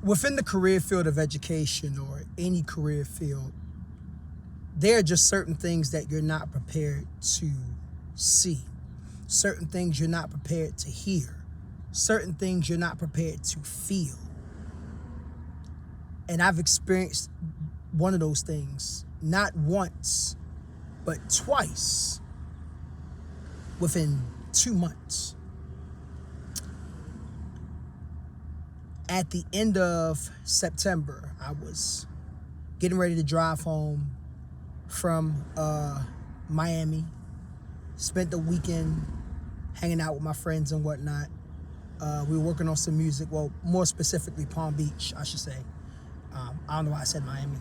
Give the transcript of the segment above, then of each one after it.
within the career field of education or any career field, there are just certain things that you're not prepared to see, certain things you're not prepared to hear, certain things you're not prepared to feel. And I've experienced one of those things, not once, but twice within 2 months. At the end of September, I was getting ready to drive home from Miami. Spent the weekend hanging out with my friends and whatnot. We were working on some music, well, more specifically Palm Beach, I should say. I don't know why I said Miami.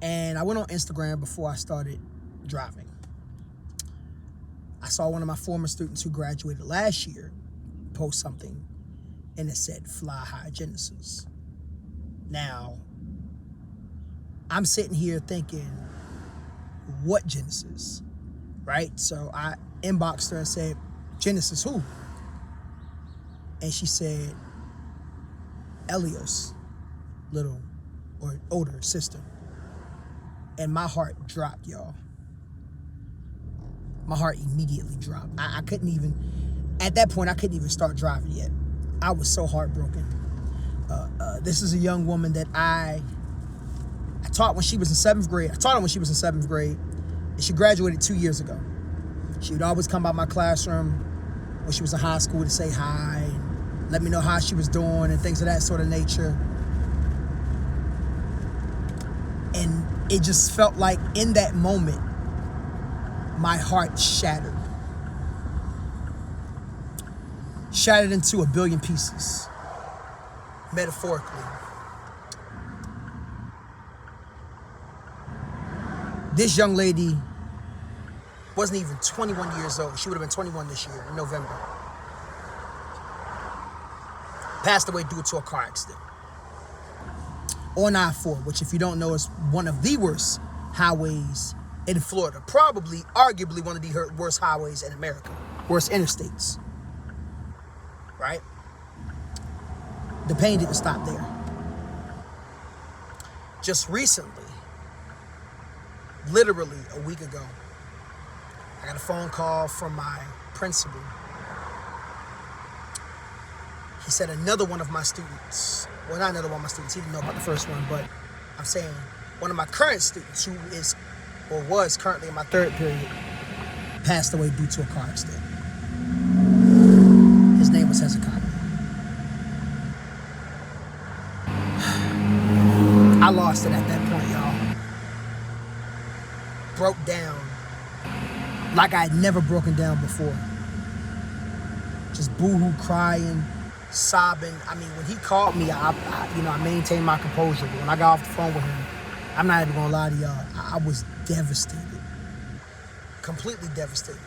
And I went on Instagram before I started driving. I saw one of my former students who graduated last year post something, and it said Fly High Genesis. Now, I'm sitting here thinking, what Genesis, right? So I inboxed her and said, Genesis who? And she said, Elios' little or older sister. And my heart dropped, y'all. My heart immediately dropped. I couldn't even, at that point, I couldn't even start driving yet. I was so heartbroken. This is a young woman that I taught when she was in 7th grade. I taught her when she was in 7th grade, and she graduated 2 years ago. She would always come by my classroom when she was in high school to say hi and let me know how she was doing and things of that sort of nature. And it just felt like in that moment, my heart shattered. Shattered into a billion pieces, metaphorically. This young lady wasn't even 21 years old. She would have been 21 this year in November. Passed away due to a car accident on I-4, which, if you don't know, is one of the worst highways in Florida. Probably, arguably, one of the worst highways in America. Worst interstates. Right? The pain didn't stop there. Just recently, literally a week ago, I got a phone call from my principal. He said another one of my students, well, not another one of my students, he didn't know about the first one, but I'm saying one of my current students who is or was currently in my 3rd period passed away due to a car accident. His name was Hezekiah. I lost it at that point, y'all. Broke down like I had never broken down before. Just boo-hoo crying, sobbing. I mean, when he called me, I maintained my composure. But when I got off the phone with him, I'm not even gonna lie to y'all, I was devastated. Completely devastated.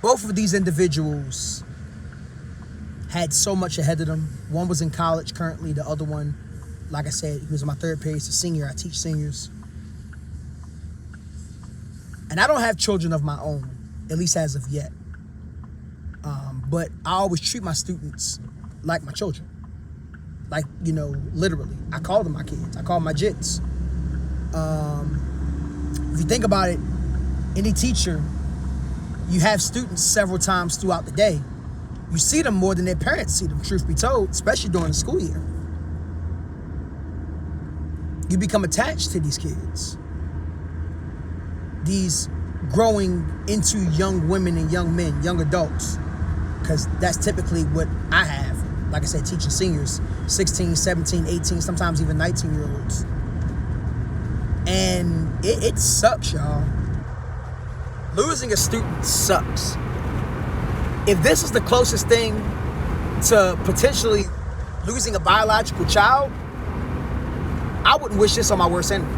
Both of these individuals had so much ahead of them. One was in college currently. The other one, like I said, he was in my 3rd period. He's a senior. I teach seniors. And I don't have children of my own, at least as of yet. But I always treat my students like my children. Like, literally. I call them my kids. I call them my jits. If you think about it, any teacher, you have students several times throughout the day. You see them more than their parents see them, truth be told, especially during the school year. You become attached to these kids. These growing into young women and young men, young adults, because that's typically what I have. Like I said, teaching seniors, 16, 17, 18, sometimes even 19-year-olds. And it sucks, y'all. Losing a student sucks. If this is the closest thing to potentially losing a biological child, I wouldn't wish this on my worst enemy.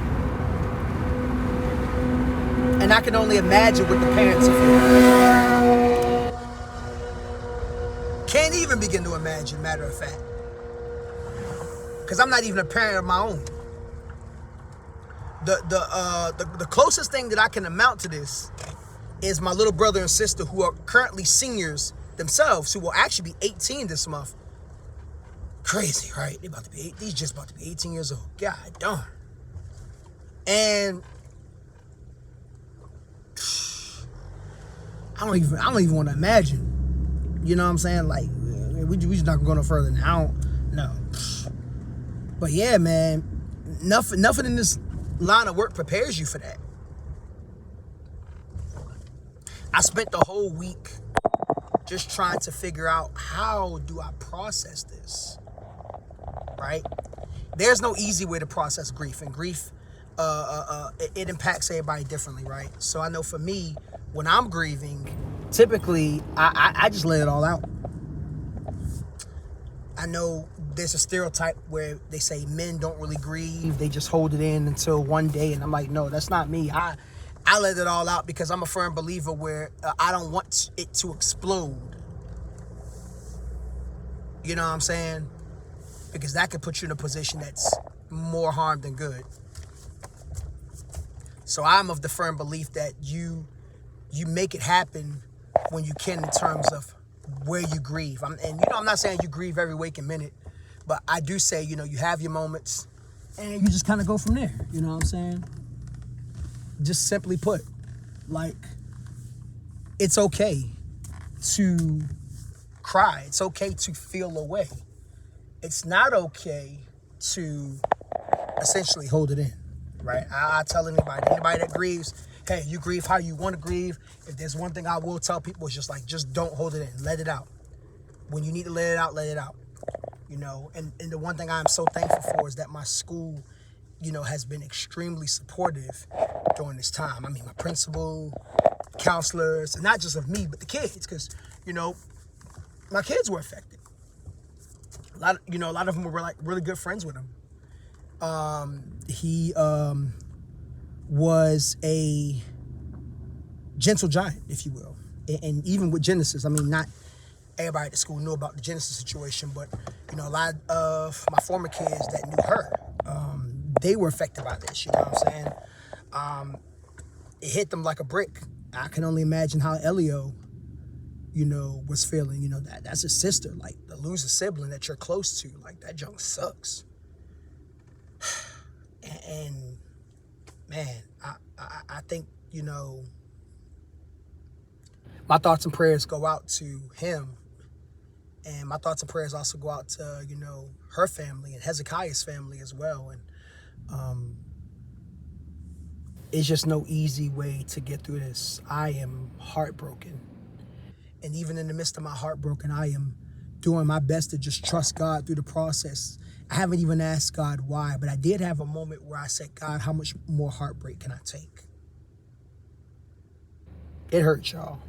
And I can only imagine what the parents are feeling. Can't even begin to imagine, matter of fact. Because I'm not even a parent of my own. The closest thing that I can amount to this is my little brother and sister who are currently seniors themselves, who will actually be 18 this month. Crazy, right? These just about to be 18 years old. God darn. And I don't even want to imagine. You know what I'm saying? Like, we just not gonna go no further now. I don't know. But yeah, man, nothing in this line of work prepares you for that. I spent the whole week just trying to figure out, how do I process this, right? There's no easy way to process grief, and grief, it impacts everybody differently, right? So I know for me, when I'm grieving, typically I just let it all out. I know there's a stereotype where they say men don't really grieve, they just hold it in until one day, and I'm like, no, that's not me. I let it all out because I'm a firm believer where I don't want it to explode. You know what I'm saying? Because that could put you in a position that's more harm than good. So I'm of the firm belief that you make it happen when you can, in terms of where you grieve. I'm not saying you grieve every waking minute, but I do say, you have your moments and you just kind of go from there. You know what I'm saying? Just simply put, like, it's okay to cry. It's okay to feel away. It's not okay to essentially hold it in, right? I tell anybody that grieves, hey, you grieve how you want to grieve. If there's one thing I will tell people, is just don't hold it in. Let it out. When you need to let it out, let it out. And the one thing I'm so thankful for is that my school, has been extremely supportive during this time. I mean, my principal, counselors, and not just of me, but the kids, because, my kids were affected. A lot of them were like really good friends with him. He was a gentle giant, if you will. And even with Genesis, I mean, not everybody at the school knew about the Genesis situation, but, a lot of my former kids that knew her, they were affected by this, you know what I'm saying? It hit them like a brick. I can only imagine how Elio, was feeling. That's his sister. Like, to lose a sibling that you're close to, like, that junk sucks. And man, I think, my thoughts and prayers go out to him. And my thoughts and prayers also go out to, her family and Hezekiah's family as well. And it's just no easy way to get through this. I am heartbroken. And even in the midst of my heartbroken, I am doing my best to just trust God through the process. I haven't even asked God why, but I did have a moment where I said, God, how much more heartbreak can I take? It hurts, y'all.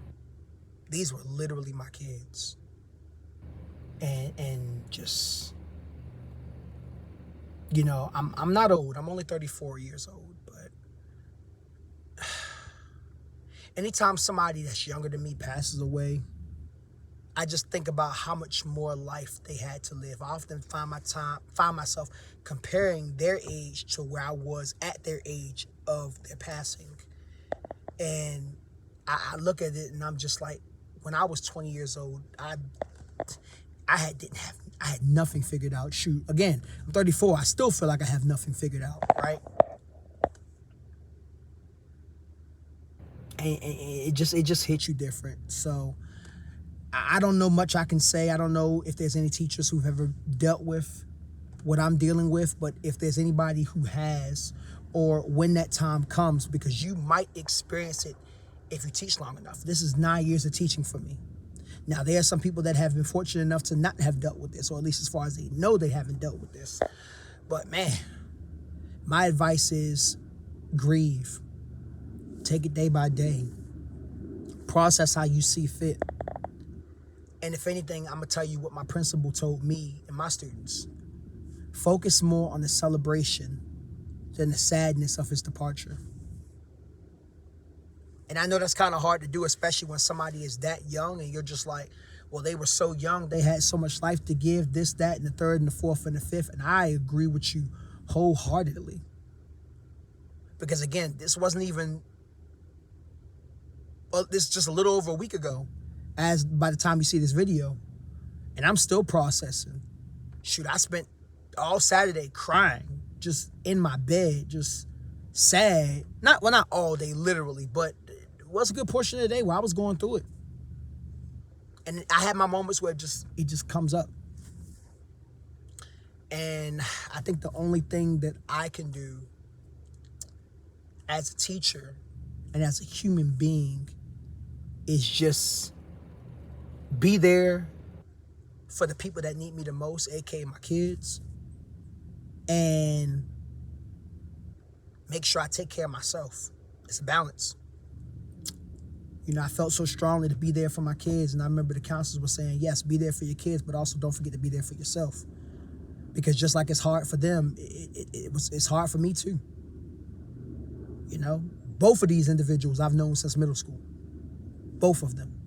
These were literally my kids. And just, I'm not old. I'm only 34 years old, but anytime somebody that's younger than me passes away, I just think about how much more life they had to live. I often find myself comparing their age to where I was at their age of their passing. And I look at it and I'm just like, when I was 20 years old, I had nothing figured out. Shoot, again, I'm 34. I still feel like I have nothing figured out, right? And it just hits you different. So I don't know much I can say. I don't know if there's any teachers who've ever dealt with what I'm dealing with, but if there's anybody who has, or when that time comes, because you might experience it if you teach long enough. This is 9 years of teaching for me. Now, there are some people that have been fortunate enough to not have dealt with this, or at least as far as they know, they haven't dealt with this. But man, my advice is grieve. Take it day by day. Process how you see fit. And if anything, I'm going to tell you what my principal told me and my students. Focus more on the celebration than the sadness of his departure. And I know that's kind of hard to do, especially when somebody is that young and you're just like, well, they were so young, they had so much life to give, this, that, and the third, and the fourth, and the fifth. And I agree with you wholeheartedly. Because again, this wasn't even this just a little over a week ago, as by the time you see this video, and I'm still processing. Shoot, I spent all Saturday crying, just in my bed, just sad. Not all day, literally, but it was a good portion of the day where I was going through it. And I had my moments where it just comes up. And I think the only thing that I can do as a teacher and as a human being is just be there for the people that need me the most, aka my kids, and make sure I take care of myself. It's a balance. You know, I felt so strongly to be there for my kids, and I remember the counselors were saying, yes, be there for your kids, but also don't forget to be there for yourself. Because just like it's hard for them, it's hard for me too. You know, both of these individuals I've known since middle school. Both of them.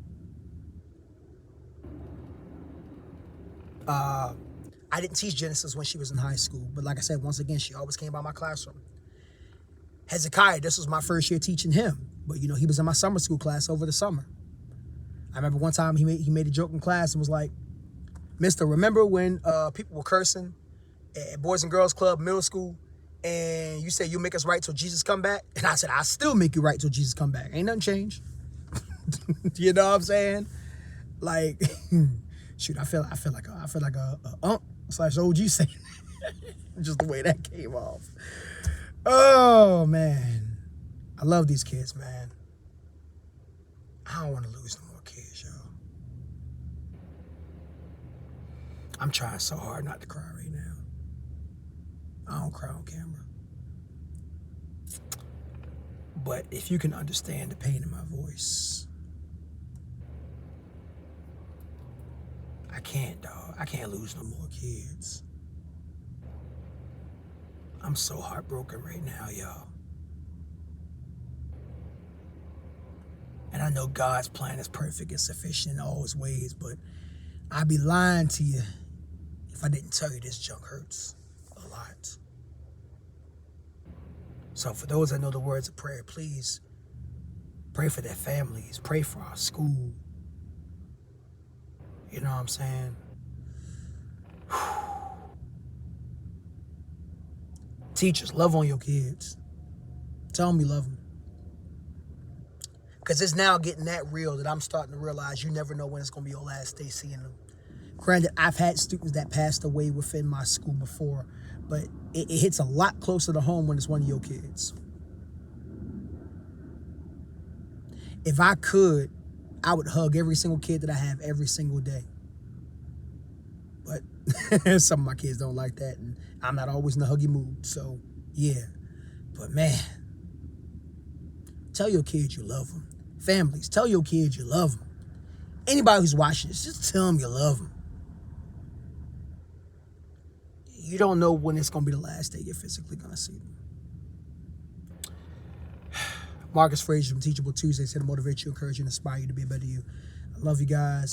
I didn't teach Genesis when she was in high school, but like I said, once again, she always came by my classroom. Hezekiah, this was my first year teaching him, but you know, he was in my summer school class over the summer. I remember one time he made a joke in class and was like, Mister, remember when people were cursing at Boys and Girls Club, middle school, and you said you'll make us right till Jesus come back? And I said, I'll still make you right till Jesus come back. Ain't nothing changed. You know what I'm saying? Like, shoot, I feel like a / OG saying just the way that came off. Oh man, I love these kids, man. I don't want to lose no more kids, y'all. I'm trying so hard not to cry right now. I don't cry on camera. But if you can understand the pain in my voice, I can't, dog. I can't lose no more kids. I'm so heartbroken right now, y'all. And I know God's plan is perfect and sufficient in all his ways, but I'd be lying to you if I didn't tell you this junk hurts a lot. So for those that know the words of prayer, please pray for their families. Pray for our school. You know what I'm saying? Teachers, love on your kids. Tell them you love them. Because it's now getting that real that I'm starting to realize you never know when it's going to be your last day seeing them. Granted, I've had students that passed away within my school before, but it hits a lot closer to home when it's one of your kids. If I could, I would hug every single kid that I have every single day. But some of my kids don't like that, and I'm not always in a huggy mood, so yeah. But man, tell your kids you love them. Families, tell your kids you love them. Anybody who's watching this, just tell them you love them. You don't know when it's going to be the last day you're physically going to see them. Marcus Frazier from Teachable Tuesdays, here to motivate you, encourage you, and inspire you to be a better you. I love you guys.